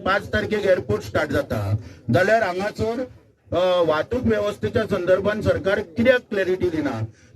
5 तारखेक airport start जाता जाल्यार हांगासर वाहतूक व्यवस्थेच्या संदर्भात सरकार कित्याक क्लॅरिटी दिना,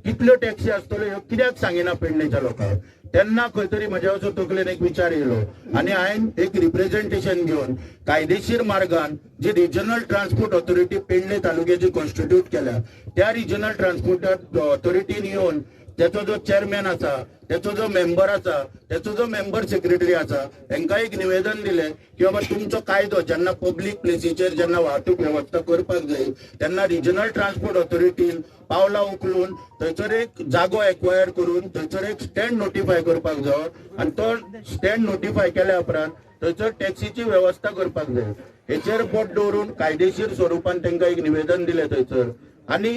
कितल्यो टॅक्सी आसतल्यो ह्यो कित्याक सांगिना पेडणेच्या लोकांक. तेन्ना खंय तरी म्हज्या असो तकलेन एक विचार येयलो आनी हांवें एक रिप्रेझेंटेशन घेवन कायदेशीर मार्गान जी रिजनल ट्रान्सपोर्ट ऑथॉरिटी पेडणे तालुक्याची कॉन्स्टिट्यूट केल्या त्या रिजनल ट्रान्सपोर्ट ऑथॉरिटीन येवन त्याचो जो चेअरमॅन आसा, त्याचो जो मेंबर आसा, त्याचो जो मेंबर सेक्रेटरी आसा, तांकां एक निवेदन दिलें की बाबा तुमचो कायदो जेन्ना पब्लीक प्लेसीचेर जेन्ना वाहतूक वेवस्था करपाक जाय तेन्ना रिजनल ट्रान्सपोर्ट ऑथॉरिटीन पावलां उखलून थंयसर एक जागो एक्वायर करून थंयसर एक स्टँड नोटिफाय करपाक जाय आनी तो स्टँड नोटिफाय केल्या उपरांत थंयसर टॅक्सीची वेवस्था करपाक जाय. हेचेर बोट दवरून कायदेशीर स्वरुपान तांकां एक निवेदन दिलें थंयसर. आणि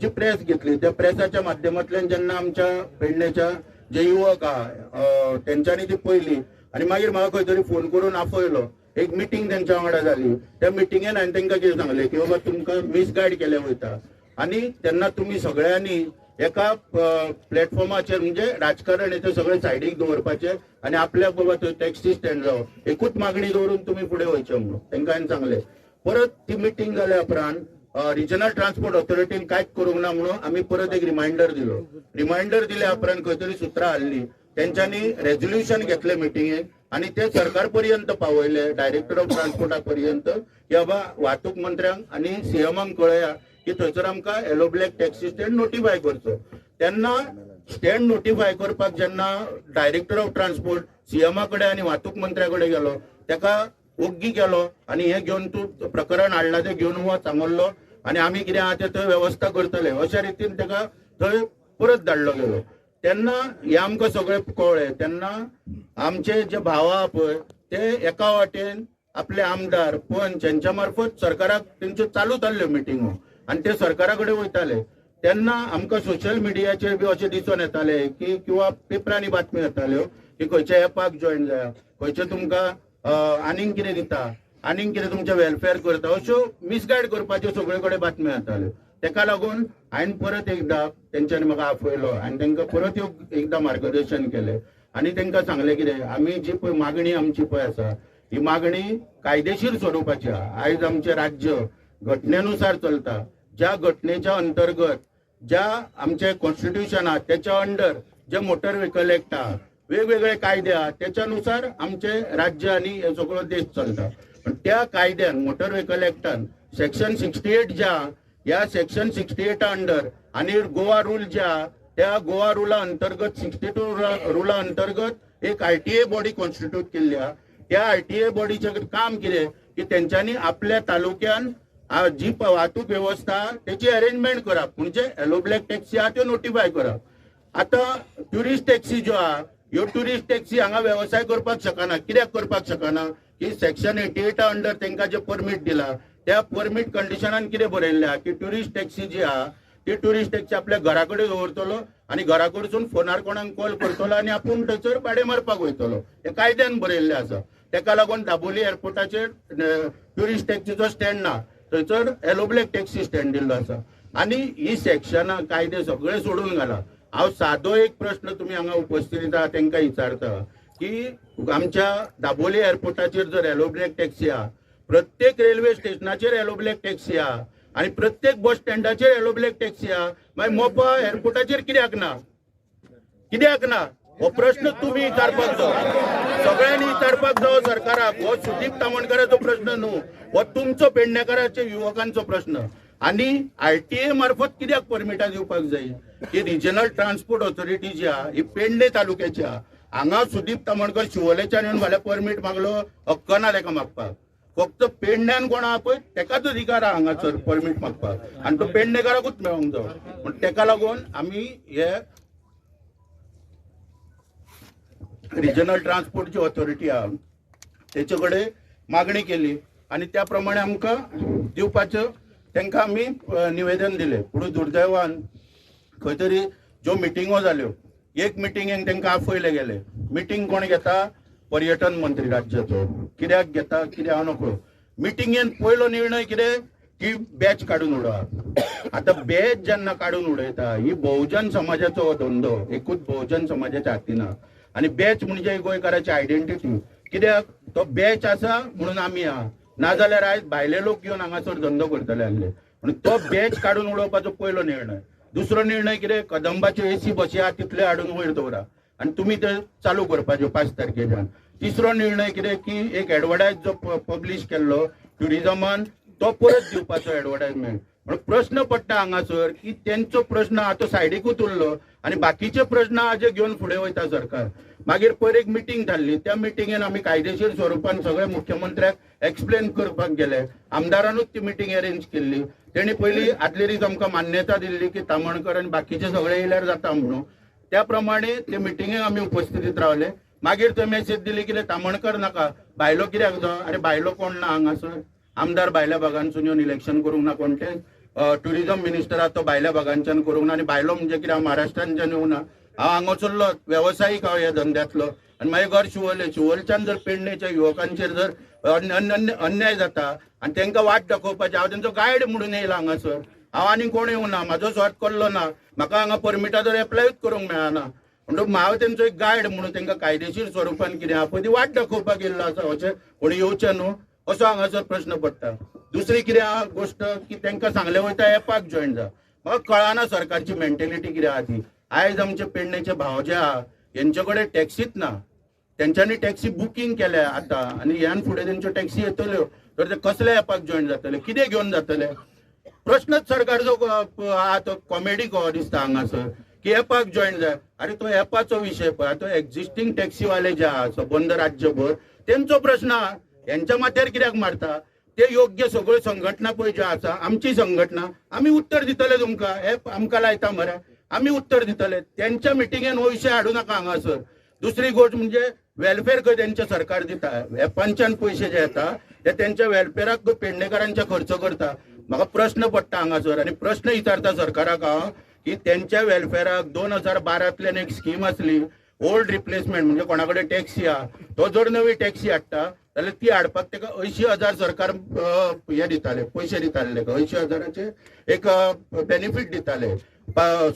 जी प्रेस घेतली त्या प्रेसाच्या माध्यमांतल्यान जेन्ना आमच्या पेडणेच्या जे युवक आहा तेंच्यांनी ती पळयली आणि मागीर म्हाका खंय तरी फोन करून आपयलो. एक मिटींग तेंच्या वांगडा जाली. त्या मिटींगेन हांवें तांकां कितें सांगलें की बाबा तुमकां मिसगायड केलें वयता आनी तेन्ना तुमी सगळ्यांनी एका प्लॅटफॉर्माचेर म्हणजे राजकारण हें सगळें सायडीक दवरपाचें आनी आपल्याक बाबा थंय टॅक्सी स्टँड जावं एकूच मागणी दवरून तुमी फुडें वयचें म्हणून तांकां हांवें सांगलें. परत ती मिटींग जाल्या उपरांत रिजनल ट्रान्सपोर्ट ऑथॉरिटीन कांयच करूंक ना म्हणून आम्ही परत एक रिमाइंडर दिलो. रिमाइंडर दिल्या उपरांत खंय तरी सुत्रां हाडली. तेंच्यांनी रेझोल्युशन घेतले मिटिंगेक आणि ते सरकार पर्यंत पावयले, डायरेक्टर ऑफ ट्रान्सपोर्टा पर्यंत की बाबा वाहतूक मंत्र्यांक आणि सीएमांक कळया की थंयसर आमकां yellow black taxi stand notify करचो. तेन्ना स्टँड नोटिफाय करपाक जेन्ना डायरेक्टर ऑफ ट्रान्सपोर्ट सीएमा कडेन आनी वाहतूक मंत्र्या कडेन गेलो तेका ओग्गी केलो आणि हे घेवन तूं प्रकरण हाडला ते घेवन वच सांगल्लो आणि आम्ही कितें आहा ते थंय वेवस्था करतले अशा रितीन ताका थंय परत धाडलो गेलो. तेन्ना हे आमकां सगळें कळ्ळें. तेन्ना आमचे जे भाव आहा पळय ते एका वाटेन आपले आमदार पंच यांच्या मार्फत सरकाराक तेंच्यो चालू जाल्ल्यो मिटिंगो आनी ते सरकारा कडेन वयताले. तेन्ना आमकां सोशल मिडियाचेर बी अशें दिसून येताले की किंवा पेपरांनी बातम्यो येताल्यो की खंयच्या एपाक जॉयन जाया, खंयचे तुमकां आनीक कितें दिता, आनीक कितें तुमचें वेलफेअर करता, अश्यो मिसगायड करपाच्यो सगळे कडेन बातम्यो येताल्यो. तेका लागून हांवें परत एकदां तेंच्यांनी म्हाका आपयलो आनी तांकां परत एकदां मार्गदर्शन केलें आनी तांकां सांगलें कितें आमी जी पळय मागणी आमची पळय आसा ही मागणी कायदेशीर स्वरुपाची आहा. आयज आमचें राज्य घटनेनुसार चलता. ज्या घटनेच्या अंतर्गत ज्या आमचे कॉन्स्टिट्यूशन आहा त्याच्या अंडर जे मोटर व्हेकल एक्ट आहा वेगवेगळे कायदे आहा त्याच्यानुसार आमचे राज्य आणि हे सगळो देश चलता. पण त्या कायद्यान मोटर व्हेकल एक्टान सेक्शन 68 ज्या या सेक्शन 68 अंडर आणि गोवा रूल ज्या त्या गोवा रुला अंतर्गत 62 रुला अंतर्गत एक आरटीए बॉडी कॉन्स्टिट्यूट केल्ली आहा. त्या आरटीए बॉडीचें काम कितें की तेंच्यांनी आपल्या तालुक्यान जी वाहतूक व्यवस्था त्याची अरेंजमेंट करप म्हणजे येलो ब्लॅक टॅक्सी आहा त्यो नोटिफाय करप. आता ट्युरिस्ट टॅक्सी ज्यो आहा ह्यो ट्युरिस्ट टॅक्सी हांगा व्यवसाय करपाक शकना. कित्याक करपाक शकना की सेक्शन 88 अंडर तांकां जे परमीट दिला त्या परमीट कंडिशनान कितें बरयल्लें आहा की ट्युरिस्ट टॅक्सी जी आहा ती ट्युरिस्ट टॅक्सी आपल्या घरा कडेन दवरतलो आनी घरा कडसून फोनार कोणाक कॉल करतलो आनी आपूण थंयसर भाडें मारपाक वयतलो. हे कायद्यान बरयल्लें आसा. तेका लागून दाबोली एअरपोर्टाचेर ट्युरिस्ट टॅक्सीचो स्टँड ना, थंयसर येलो ब्लॅक टॅक्सी स्टँड दिल्लो आसा. आनी ही सेक्शनां कायदे सगळे सोडून घाला. हांव सादो एक प्रश्न तुमी हांगा उपस्थित आहा तांकां विचारता की आमच्या दाबोली एअरपोर्टाचेर जर येलो ब्लॅक टॅक्सी आहा, प्रत्येक रेल्वे स्टेशनाचेर येलो ब्लॅक टॅक्सी आहा आणि प्रत्येक बस स्टँडाचेर येलो ब्लॅक टॅक्सी आहा, मागीर मोपा एअरपोर्टाचेर कित्याक ना? कित्याक ना हो प्रश्न तुम्ही विचारपाक जाय. सगळ्यांनी विचारपाक जाय सरकाराक. हो सुदीप तामणकराचो प्रश्न न्हू, हो तुमचो पेडणेकाराच्या युवकांचो प्रश्न. आणि आरटीए मार्फत कित्याक परमिटां दिवपाक जाय की रिजनल ट्रान्सपोर्ट ऑथॉरिटी जी आहा ही पेडणे तालुक्याची आहा. हांगा सुदीप तामणकर शिवोलेच्यान येवन फाल्यां परमीट मागलो हक्क ना ताका मागपाक. फक्त पेडण्यान कोण आहा पळय तेकाच अधिकार आहा हांगासर परमीट मागपाक आनी तो पेडणेकाराकूच मेळोंक जाय. पूण तेका लागून आमी हे रिजनल ट्रान्सपोर्ट जी ऑथॉरिटी आहा तेचे कडेन मागणी केली आणि त्या प्रमाणे आमकां दिवपाचें तांकां आमी निवेदन दिलें. पुढे दुर्दैवान खंय तरी ज्यो मिटिंगो जाल्यो एक मिटिंगेक तांकां आपयले गेले. मिटींग कोण घेता? पर्यटन मंत्री राज्याचो. कित्याक घेता कितें हांव नकळो. मिटिंगेन पयलो निर्णय कितें की बॅच काडून उडोवप. आता बॅच जेन्ना काडून उडयता ही बहुजन समाजाचो हो धंदो एकूच बहुजन समाजाच्या हातीन आहा. आणि बॅच म्हणजे गोंयकाराची आयडेंटिटी. कित्याक तो बॅच आसा म्हणून आमी आहा, नाजाल्यार आयज भायले लोक येवन हांगासर धंदो करतले आसले. म्हणून तो बॅच काडून उडोवपाचो पयलो निर्णय. दुसरो निर्णय कितें, कदंबाच्यो एसी बसी आहा तितले हाडून वयर दवरा आनी तुमी ते चालू करपाच्यो 5 तारखेच्यान. तिसरो निर्णय कितें की एक एडवर्टायज जो पब्लीश केल्लो ट्युरिजमान तो परत दिवपाचो एडवर्टायजमेंट. म्हणून प्रश्न पडटा हांगासर की तेंचो प्रश्न आतां सायडीकूच उरलो आनी बाकीचे प्रश्न हाजे घेवन फुडें वयता सरकार. मागीर पयर एक मिटींग जाल्ली, त्या मिटींगेन आमी कायदेशीर स्वरुपान सगळे मुख्यमंत्र्याक एक्सप्लेन करपाक गेले. आमदारानूच ती मिटींग अरेंज केल्ली. तेणी पयलीं आदले दीस आमकां मान्यता दिल्ली की तामणकर आनी बाकीचे सगळे येयल्यार जाता म्हणून. त्या प्रमाणे ते मिटींगेक आमी उपस्थितीत रावले. मागीर थंय मेसेज दिली की तामणकर नाका, भायलो कित्याक जाय. अरे भायलो कोण ना हांगासर, आमदार भायल्या भागांसून येवन इलेक्शन करूंक ना कोण ते. ट्युरिजम मिनिस्टर तो भायल्या भागांच्यान करूंक ना. आनी भायलो म्हणजे कितें, हांव महाराष्ट्रांच्यान येवं ना, हांव हांगासरलो वेवसायीक हांव ह्या धंद्यांतलो. आनी मागीर घर शिवोलेच्यान जर पेडणेच्या युवकांचेर जर अन्याय जाता आनी तांकां वाट दाखोवपाचें, हांव तांचो गायड म्हणून येयला हांगासर. हांव आनी कोण येवं ना, म्हाजो स्वार्थ केल्लो ना, म्हाका हांगा परमिटाचो एप्लायूच करूंक मेळना. म्हणटून हांव तेंचो एक गायड म्हणून तांकां कायदेशीर स्वरुपान कितें पळय ती वाट दाखोवपाक येयल्लो आसा. अशें कोणी येवचें न्हू असो हांगासर प्रश्न पडटा. दुसरी कितें आहा गोश्ट की तांकां सांगलें वयता एपाक जॉयन जा. म्हाका कळना सरकारची मेंटेलिटी कितें आहा ती. आयज आमचे पेडणेचे भाव जे आहा हेंचे कडेन टॅक्सीच ना. तेंच्यांनी टॅक्सी बुकींग केल्या आतां आनी ह्यान फुडें तेंच्यो टॅक्सी येतल्यो तर ते कसले एपाक जॉयन जातले, कितें घेवन जातले. प्रश्नच सरकारचो आहा तो कॉमेडी कहो दिसता हांगासर की एपाक जॉयन जाय. अरे तो एपाचो विशय पळय, तो एक्झिस्टिंग टॅक्सीवाले जे आहा सबंद राज्यभर तेंचो प्रश्न आहा. हेंच्या माथ्यार कित्याक मारता. ते योग्य सगळ्यो संघटना पळय ज्यो आसा, आमची संघटना, आमी उत्तर दितले तुमकां. हे आमकां लायता मरे, आमी उत्तर दितले. तेंच्या मिटिंगेन हो विशय हाडूं नाका हांगासर. दुसरी गोष्ट म्हणजे वेलफेअर खंय तेंचे सरकार दिता, एपांच्यान पयशे जे येता ते तेंच्या वेलफेअराक पेडणेकारांच्या खर्च करता. म्हाका प्रश्न पडटा हांगासर आनी प्रश्न विचारता सरकाराक हांव की तेंच्या वेलफेअराक 2012तल्यान एक स्कीम आसली ओल्ड रिप्लेसमेंट, म्हणजे कोणा कडेन टॅक्सी आहा तो जर नवी टॅक्सी हाडटा जाल्यार ती हाडपाक ताका 80,000 सरकार हे दिताले, पयशे दिताले. 80,000चे एक बेनिफीट दिताले,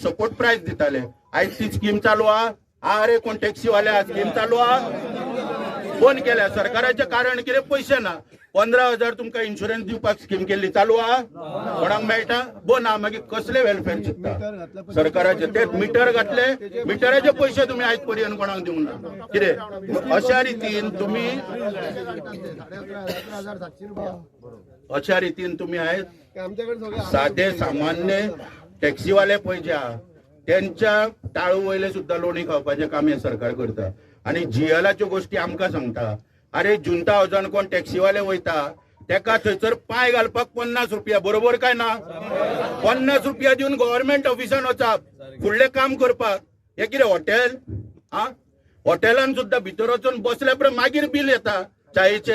सपोर्ट प्रायस दिताले. आयज ती स्कीम चालू आहा. अरे कोण टॅक्सीवाले स्कीम चालू आहा, फोन केल्या. सरकाराचें कारण कितें, पयशे ना. 15,000 तुमकां इन्शुरन्स दिवपाक स्कीम केल्ली, चालू आहा, कोणाक मेळटा, बोन आहा. मागीर कसले वेलफेअर चिंतता सरकाराचे. ते मिटर घातले, मिटराचे पयशे तुमी आयज पर्यंत कोणाक दिवंक ना. कितें अशा रितीन तुमी आयज साधे सामान्य टॅक्सीवाले पळय जे आहा त्यांच्या टाळू वयले सुद्दां लोणी खावपाचें काम हे सरकार करता. आनी जीएलाच्यो गोश्टी आमकां सांगता. अरे जुंता हावजान कोण टॅक्सीवाले वयता तेका थंयसर पांय घालपाक 50 रुपया, बरोबर काय ना. 50 रुपया दिवन गव्हर्नमेंट ऑफिसान वचप फुडलें काम करपाक. हे कितें हॉटेल आं, हॉटेलान सुद्दां भितर वचून बसल्या उपरांत मागीर बील येता चायेचे.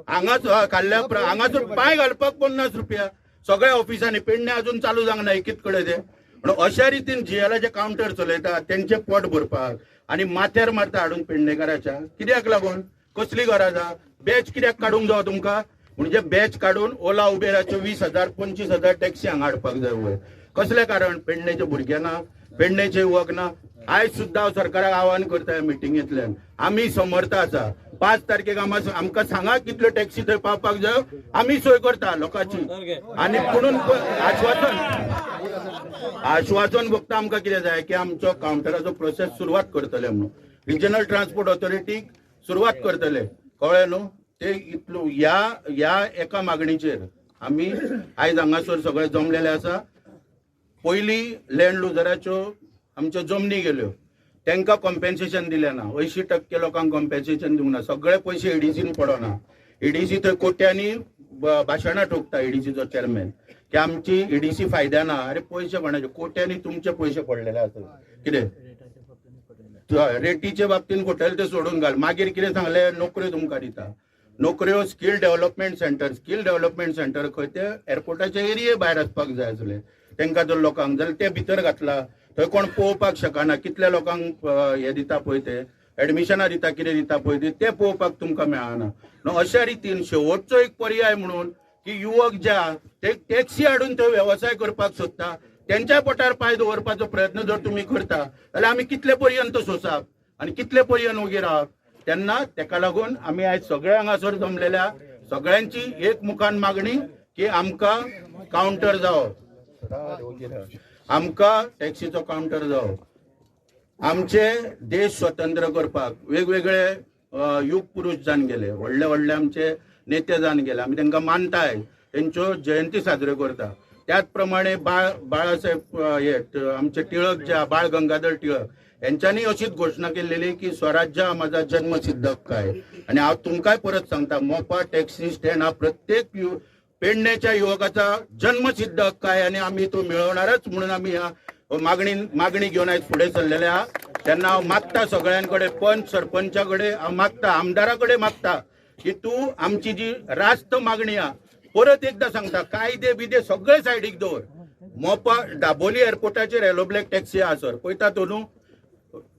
हांगाच खाल्ल्या उपरांत हांगासर पांय घालपाक 50 रुपया. सगळ्या ऑफिसांनी पेडणे अजून चालू जावंक ना एकीत कडेन ते. म्हणून अशा रितीन जीएलाचे काउंटर चलयता तेंचे पोट भरपाक आनी माथ्यार मारता हाडून पेडणेकाराच्या. कित्याक लागून, कसली गरज आहा. बॅच कित्याक काडूंक जाय तुमकां, म्हणजे बॅच काडून ओला उबेराच्यो 20,000 25,000 टॅक्सी हांगा हाडपाक जाय वयर. कसले कारण, पेडणेचे भुरगे ना, पेडणेचे युवक ना. आयज सुद्दां हांव सरकाराक आव्हान करता ह्या मिटिंगेंतल्यान, आमी समर्थ आसा. 5 तारखेक आमकां सांगा कितल्यो टॅक्सी थंय पावपाक जाय, आमी सोय करता लोकांची. आनी पुणून आश्वासन फक्त आमकां कितें जाय की आमचो काउंटराचो प्रोसेस सुरवात करतले म्हणून. रिजनल ट्रान्सपोर्ट ऑथॉरिटीक सुरवात करतले, कळ्ळें न्हू. ते इतलो ह्या एका मागणीचेर आमी आयज हांगासर सगळे जमलेले आसा. पयलीं लँड लुजराच्यो आमच्यो जमनी गेल्यो, तांकां कॉम्पेन्सेशन दिलें ना. 80% लोकांक कॉम्पेन्सेशन दिवंक ना. सगळे पयशे एडीसीन पडना. एडीसी थंय कोट्यांनी भाशणां ठोकता एडीसीचो चेअरमॅन की आमची एडीसी फायद्या ना. अरे पयशे कोणाचे, कोट्यांनी तुमचे पयशे पडलेले आसा. कितें रेटीचे बाबतीन खोटले ते सोडून घाल. मागीर कितें सांगलें, नोकऱ्यो तुमकां दिता. नोकऱ्यो स्कील डेव्हलपमेंट सेंटर खंय ते एअरपोर्टाचे एरिये भायर आसपाक जाय आसले तांकां जर लोकांक, जाल्यार ते भितर घातला. थंय कोण पळोवपाक शकना कितल्या लोकांक हे दिता पळय ते एडमिशनां दिता, कितें दिता पळय ते पळोवपाक तुमकां मेळना. अशा रितीन शेवटचो एक पर्याय म्हणून की युवक जे आहा ते टॅक्सी हाडून थंय वेवसाय करपाक सोदता, त्यांच्या पोटार पाय दवरपाचो प्रयत्न जर तुम्ही करता जाल्यार आमी कितले पर्यंत सोंसप आनी कितले पर्यंत उगी रावप. तेन्ना तेका लागून आमी आयज सगळे हांगासर जमलेल्या सगळ्यांची एक मुखान मागणी की आमकां कावंटर जावप, आमकां टॅक्सीचो कावंटर जावप। आमचे देश स्वतंत्र करपाक वेगवेगळे युग पुरुष जावन गेले, व्हडले व्हडले आमचे नेते जावन गेले, आमी तांकां मानताय, तेंच्यो जयंती साजऱ्यो करता। त्याच प्रमाणे बाळासाहेब आमचे टिळक जे बाळ गंगाधर टिळक यांच्यानी अशीच घोषणा केलेली की स्वराज्य हा माझा जन्मसिद्ध हक्क आहे। आणि हांव तुमकांय परत सांगता, मोपा टॅक्सी स्टँड हा प्रत्येक पेडणेच्या युवकाचा जन्मसिद्ध हक्क आहे आणि आम्ही तो मिळवणारच म्हणून आम्ही ह्या मागणी घेऊन आयज फुडें सरलेले आहा। तेन्ना हांव मागता सगळ्यांकडे, पंच सरपंचाकडे हांव मागता, आमदाराकडे मागता की तूं आमची जी रास्त मागणी आहा, परत एकदा सांगता, कायदे बिदे सगळे सायडीक दवर। मोपा दाबोली एअरपोर्टाचेर येलो ब्लॅक टॅक्सी आहा सर, पळयता तो न्हू,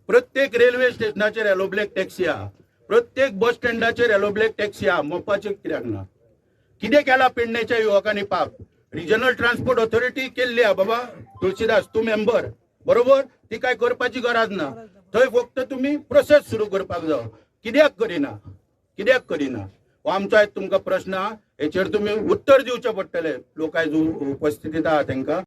प्रत्येक रेल्वे स्टेशनाचेर येलो ब्लॅक टॅक्सी आहा, प्रत्येक बस स्टँडाचेर येलो ब्लॅक टॅक्सी आहा, मोपाचेर कित्याक ना? कितें केला पेडणेच्या युवकांनी पाप? रिजनल ट्रान्सपोर्ट ऑथॉरिटी केल्ली आहा बाबा, तुळशीदास तूं मेंबर बरोबर, ती काय करपाची गरज ना, थंय फक्त तुमी प्रोसेस सुरू करपाक जाय। कित्याक करिना, कित्याक करिना? हो आमचो आयज तुमकां प्रश्न आहा, हेचेर तुमी उत्तर दिवचें पडटलें लोक आयज उपस्थितीत आहा तांकां।